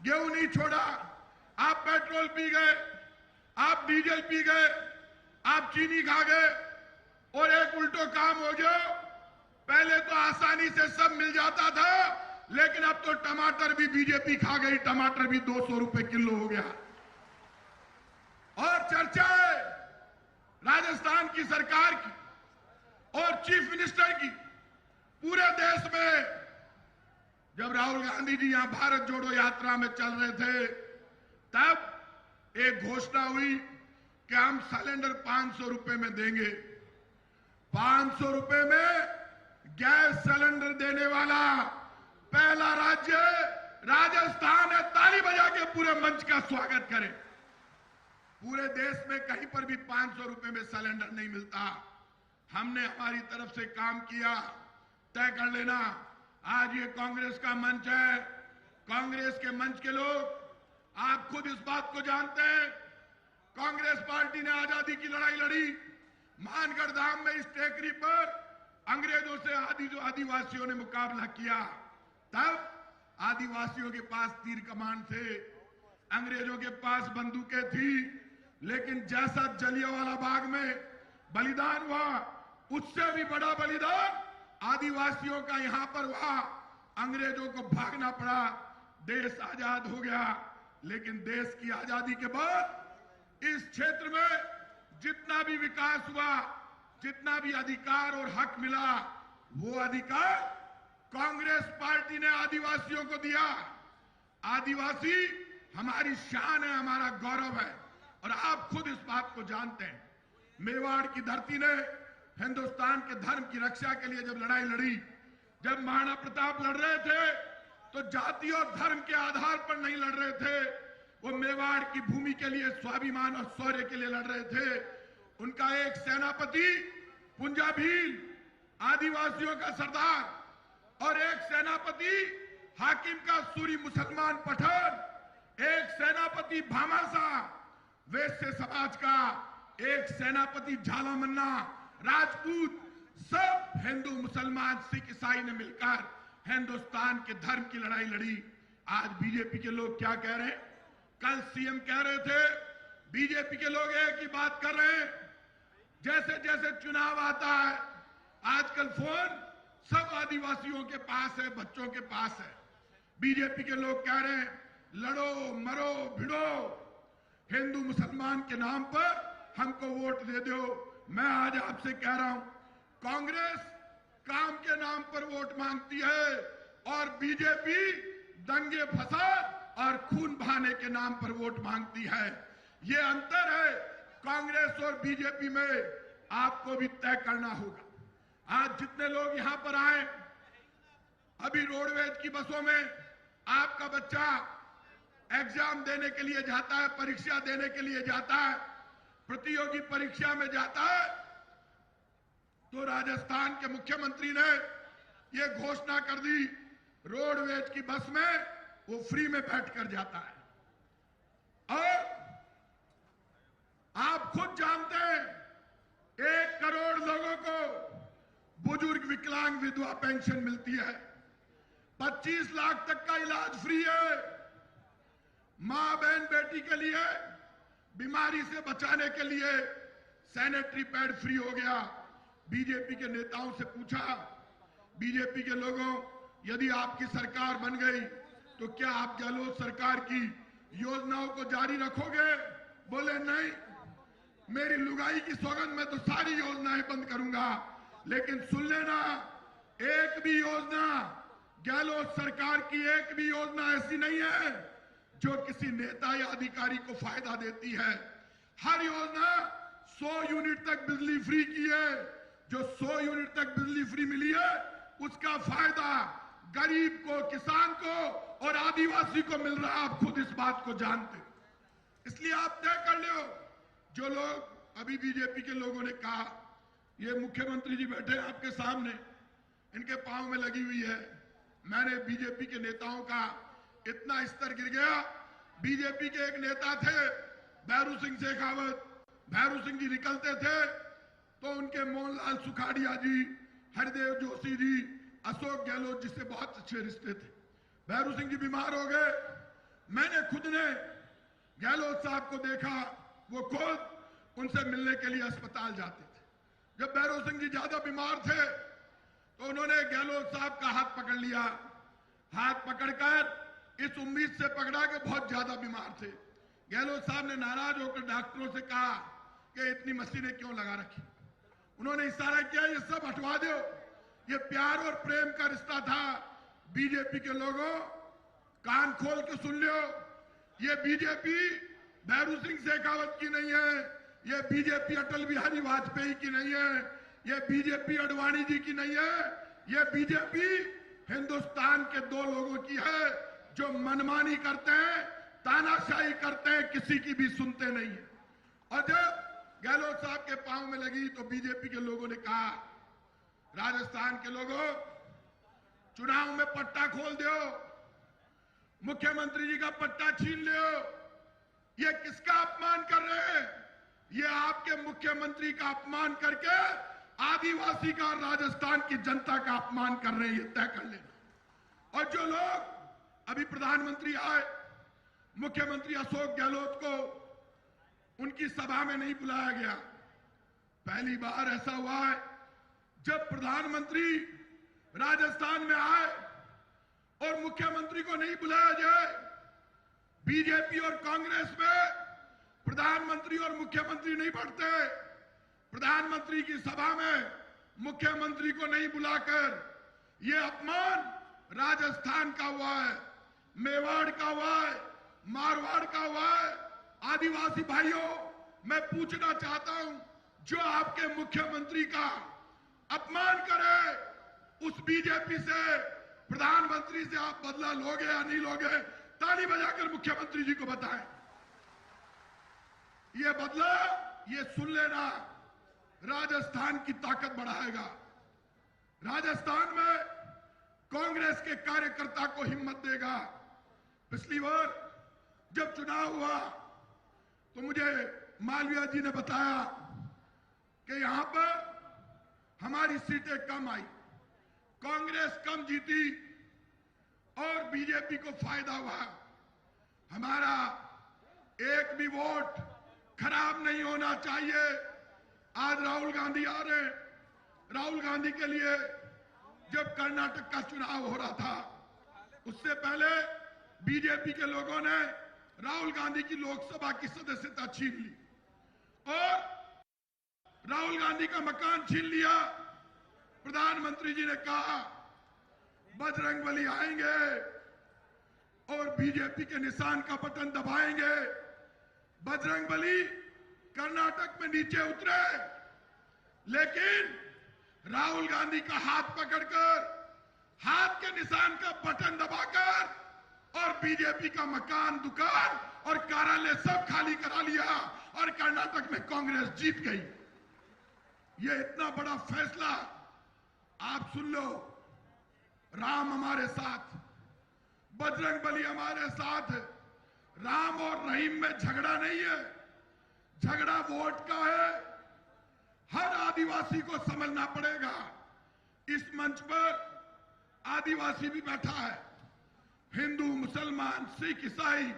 गेहूं नहीं छोड़ा, आप पेट्रोल पी गए, आप डीजल पी गए, आप चीनी खा गए और एक उल्टो काम हो गया। पहले तो आसानी से सब मिल जाता था, लेकिन अब तो टमाटर भी बीजेपी खा गई, टमाटर भी 200 रुपए किलो हो गया। और चर्चा है राजस्थान की सरकार की और चीफ मिनिस्टर की पूरे देश में। जब राहुल गांधी जी यहां भारत जोड़ो यात्रा में चल रहे थे, तब एक घोषणा हुई कि हम सिलेंडर 500 रुपए में देंगे। 500 रुपए में गैस सिलेंडर देने वाला पहला राज्य राजस्थान है। ताली बजा के पूरे मंच का स्वागत करें। पूरे देश में कहीं पर भी 500 रुपए में सिलेंडर नहीं मिलता। हमने हमारी तरफ से काम किया, तय कर लेना। आज ये कांग्रेस का मंच है, कांग्रेस के मंच के लोग आप खुद इस बात को जानते हैं। कांग्रेस पार्टी ने आजादी की लड़ाई लड़ी। मानगढ़ धाम में इस टेकरी पर अंग्रेजों से आदिवासियों ने मुकाबला किया। तब आदिवासियों के पास तीर कमान थे, अंग्रेजों के पास बंदूकें थी, लेकिन जैसा जलियांवाला बाग में बलिदान हुआ, उससे भी बड़ा बलिदान आदिवासियों का यहां पर हुआ। अंग्रेजों को भागना पड़ा, देश आजाद हो गया। लेकिन देश की आजादी के बाद इस क्षेत्र में जितना भी विकास हुआ, जितना भी अधिकार और हक मिला, वो अधिकार कांग्रेस पार्टी ने आदिवासियों को दिया। आदिवासी हमारी शान है, हमारा गौरव है, और आप खुद इस बात को जानते हैं। मेवाड़ की धरती ने हिंदुस्तान के धर्म की रक्षा के लिए जब लड़ाई लड़ी, जब महाराणा प्रताप लड़ रहे थे, तो जाति और धर्म के आधार पर नहीं लड़ रहे थे। वो मेवाड़ की भूमि के लिए, स्वाभिमान और शौर्य के लिए लड़ रहे थे। उनका एक सेनापति पुंजा भील, आदिवासियों का सरदार, और एक सेनापति हाकिम का सूरी मुसलमान पठान, एक सेनापति भामाशाह वैश्य समाज का, एक सेनापति झाला मन्ना राजपूत, सब हिंदू मुसलमान सिख ईसाई ने मिलकर हिंदुस्तान के धर्म की लड़ाई लड़ी। आज बीजेपी के लोग क्या कह रहे हैं? कल सीएम कह रहे थे, बीजेपी के लोग एक ही बात कर रहे हैं, जैसे जैसे चुनाव आता है आजकल फोन सब आदिवासियों के पास है, बच्चों के पास है। बीजेपी के लोग कह रहे हैं लड़ो मरो भिड़ो, हिंदू मुसलमान के नाम पर हमको वोट दे दो। मैं आज आपसे कह रहा हूं, कांग्रेस काम के नाम पर वोट मांगती है और बीजेपी दंगे फसाद और खून बहाने के नाम पर वोट मांगती है। ये अंतर है कांग्रेस और बीजेपी में, आपको भी तय करना होगा। आज जितने लोग यहां पर आए, अभी रोडवेज की बसों में आपका बच्चा एग्जाम देने के लिए जाता है, परीक्षा देने के लिए जाता है, प्रतियोगी परीक्षा में जाता है, तो राजस्थान के मुख्यमंत्री ने यह घोषणा कर दी, रोडवेज की बस में वो फ्री में बैठकर जाता है। और आप खुद जानते हैं 1 करोड़ लोगों को बुजुर्ग विकलांग विधवा पेंशन मिलती है, 25 लाख तक का इलाज फ्री है। मां बहन बेटी के लिए बीमारी से बचाने के लिए सैनिटरी पैड फ्री हो गया। बीजेपी के नेताओं से पूछा, बीजेपी के लोगों, यदि आपकी सरकार बन गई तो क्या आप गहलोत सरकार की योजनाओं को जारी रखोगे? बोले नहीं, मेरी लुगाई की सौगंध में तो सारी योजनाएं बंद करूंगा। लेकिन सुन लेना, एक भी योजना गहलोत सरकार की, एक भी योजना ऐसी नहीं है जो किसी नेता या अधिकारी को फायदा देती है। हर योजना 100 यूनिट तक बिजली फ्री की है। जो 100 यूनिट तक बिजली फ्री मिली है, उसका फायदा गरीब को, किसान को और आदिवासी को मिल रहा है। आप खुद इस बात को जानते, इसलिए आप तय कर लो। जो लोग अभी बीजेपी के लोगों ने कहा, ये मुख्यमंत्री जी बैठे आपके सामने, इनके पांव में लगी हुई है। मैंने बीजेपी के नेताओं का इतना स्तर गिर गया। बीजेपी के एक नेता थे भैरू सिंह शेखावत, भैरू सिंह जी निकलते थे तो उनके मोहनलाल सुखाड़िया जी, हरदेव जोशी जी, अशोक गहलोत जी से बहुत अच्छे रिश्ते थे। भैरू सिंह जी बीमार हो गए, मैंने खुद ने गहलोत साहब को देखा, वो खुद उनसे मिलने के लिए अस्पताल जाते थे। जब भैरव सिंह जी ज्यादा बीमार थे तो उन्होंने गहलोत साहब का हाथ पकड़ लिया। हाथ पकड़कर इस उम्मीद से पकड़ा कि बहुत ज्यादा बीमार थे। गहलोत साहब ने नाराज होकर डॉक्टरों से कहा कि इतनी मशीनें क्यों लगा रखी। उन्होंने इशारा किया, ये सब हटवा दो, ये प्यार और प्रेम का रिश्ता था। बीजेपी के लोगों, कान खोल के सुन लो, ये बीजेपी भैरू सिंह शेखावत की नहीं है, ये बीजेपी अटल बिहारी वाजपेयी की नहीं है, ये बीजेपी अडवाणी जी की नहीं है, ये बीजेपी हिंदुस्तान के दो लोगों की है जो मनमानी करते हैं, तानाशाही करते हैं, किसी की भी सुनते नहीं है। और जब गहलोत साहब के पांव में लगी तो बीजेपी के लोगों ने कहा, राजस्थान के लोगों, चुनाव में पट्टा खोल दो, मुख्यमंत्री जी का पट्टा छीन लो। ये किसका अपमान कर रहे हैं? ये आपके मुख्यमंत्री का अपमान करके आदिवासी का, राजस्थान की जनता का अपमान कर रहे हैं, ये तय कर लेना। और जो लोग अभी प्रधानमंत्री आए, मुख्यमंत्री अशोक गहलोत को उनकी सभा में नहीं बुलाया गया। पहली बार ऐसा हुआ है जब प्रधानमंत्री राजस्थान में आए और मुख्यमंत्री को नहीं बुलाया जाए। बीजेपी और कांग्रेस में प्रधानमंत्री और मुख्यमंत्री नहीं बढ़ते। प्रधानमंत्री की सभा में मुख्यमंत्री को नहीं बुलाकर यह अपमान राजस्थान का हुआ है, मेवाड़ का हुआ है, मारवाड़ का हुआ है। आदिवासी भाइयों, मैं पूछना चाहता हूं, जो आपके मुख्यमंत्री का अपमान करे, उस बीजेपी से, प्रधानमंत्री से आप बदला लोगे या नहीं लोगे? ताली बजाकर मुख्यमंत्री जी को बताएं। ये बदला, ये सुन लेना, राजस्थान की ताकत बढ़ाएगा। राजस्थान में कांग्रेस के कार्यकर्ता को हिम्मत देगा। पिछली बार जब चुनाव हुआ तो मुझे मालवीय जी ने बताया कि यहां पर हमारी सीटें कम आई, कांग्रेस कम जीती और बीजेपी को फायदा हुआ। हमारा एक भी वोट खराब नहीं होना चाहिए। आज राहुल गांधी आ रहे हैं। राहुल गांधी के लिए जब कर्नाटक का चुनाव हो रहा था, उससे पहले बीजेपी के लोगों ने राहुल गांधी की लोकसभा की सदस्यता छीन ली और राहुल गांधी का मकान छीन लिया। प्रधानमंत्री जी ने कहा, बजरंगबली आएंगे और बीजेपी के निशान का बटन दबाएंगे। बजरंगबली कर्नाटक में नीचे उतरे, लेकिन राहुल गांधी का हाथ पकड़कर, हाथ के निशान का बटन दबाकर और बीजेपी का मकान, दुकान और कार्यालय सब खाली करा लिया और कर्नाटक में कांग्रेस जीत गई। ये इतना बड़ा फैसला आप सुन लो। राम हमारे साथ, बजरंगबली हमारे साथ। राम और रहीम में झगड़ा नहीं है, झगड़ा वोट का है। हर आदिवासी को समझना पड़ेगा। इस मंच पर आदिवासी भी बैठा है, हिंदू, मुसलमान, सिख, ईसाई,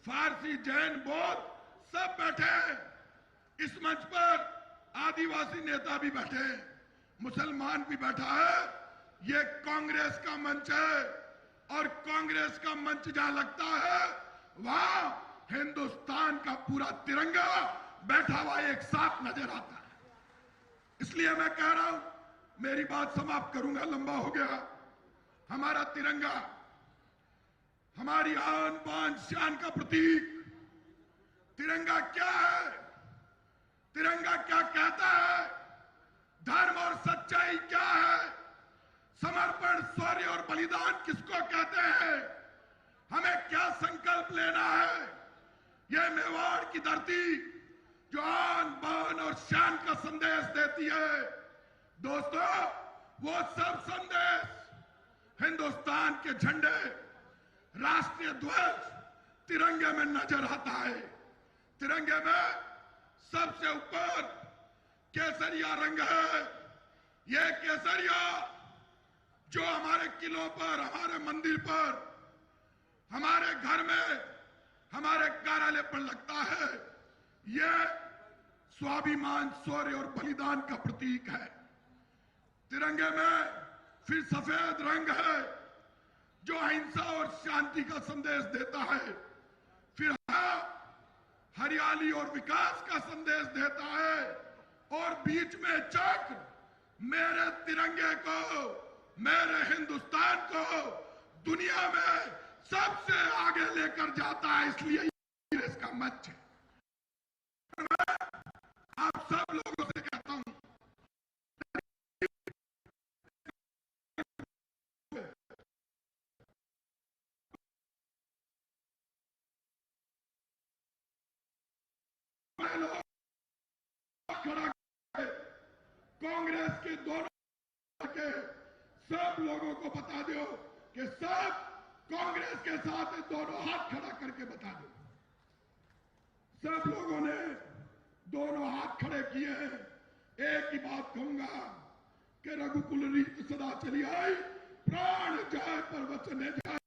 फारसी, जैन, बौद्ध सब बैठे हैं। इस मंच पर आदिवासी नेता भी बैठे हैं, मुसलमान भी बैठा है। ये कांग्रेस का मंच है और कांग्रेस का मंच जहां लगता है वहां हिंदुस्तान का पूरा तिरंगा बैठा हुआ एक साथ नजर आता है। इसलिए मैं कह रहा हूं, मेरी बात समाप्त करूंगा, लंबा हो गया। हमारा तिरंगा हमारी आन बान शान का प्रतीक। तिरंगा क्या है? तिरंगा क्या कहता है? धर्म और सच्चाई क्या है? समर्पण, शौर्य और बलिदान किसको कहते हैं? हमें क्या संकल्प लेना है? यह मेवाड़ की धरती जो आन बान और शान का संदेश देती है। दोस्तों, वो सब संदेश हिंदुस्तान के झंडे, राष्ट्रीय ध्वज, तिरंगे में नजर आता है। तिरंगे में सबसे ऊपर केसरिया रंग है। यह केसरिया जो हमारे किलों पर, हमारे मंदिर पर, हमारे घर में पर लगता है, यह स्वाभिमान, शौर्य और बलिदान का प्रतीक है। तिरंगे में फिर सफेद रंग है जो अहिंसा और शांति का संदेश देता है, फिर हरियाली और विकास का संदेश देता है, और बीच में चक्र मेरे तिरंगे को, मेरे हिंदुस्तान को दुनिया में सबसे आगे लेकर जाता है। इसलिए इसका मंच है। मैं आप सब लोगों से कहता हूं, खड़ा कांग्रेस के दोनों के सब लोगों को बता दो कि सब कांग्रेस के साथ दोनों हाथ खड़ा करके बता दो। सब लोगों ने दोनों हाथ खड़े किए हैं। एक ही बात कहूंगा कि रघुकुल रीत सदा चली आई, प्राण जाए पर वचन जाए।